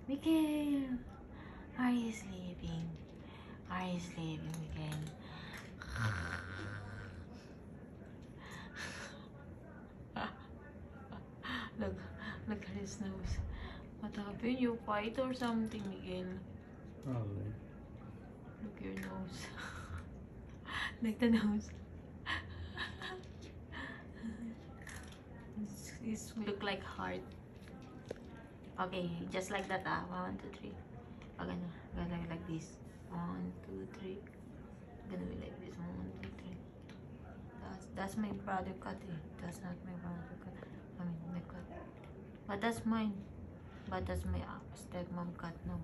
Miguel, are you sleeping? Are you sleeping, Miguel? look, look at his nose. What happened? You fight or something, Miguel? Probably. Look your nose. Like the nose. This look like heart. Okay, just like that. 1, 2, 3. Gonna be like this. 1, 2, 3. Gonna be like this. 1, 2, 3. That's my brother cut. That's not my brother cut. I mean my cut. But that's mine. But that's my stepmom cut. No.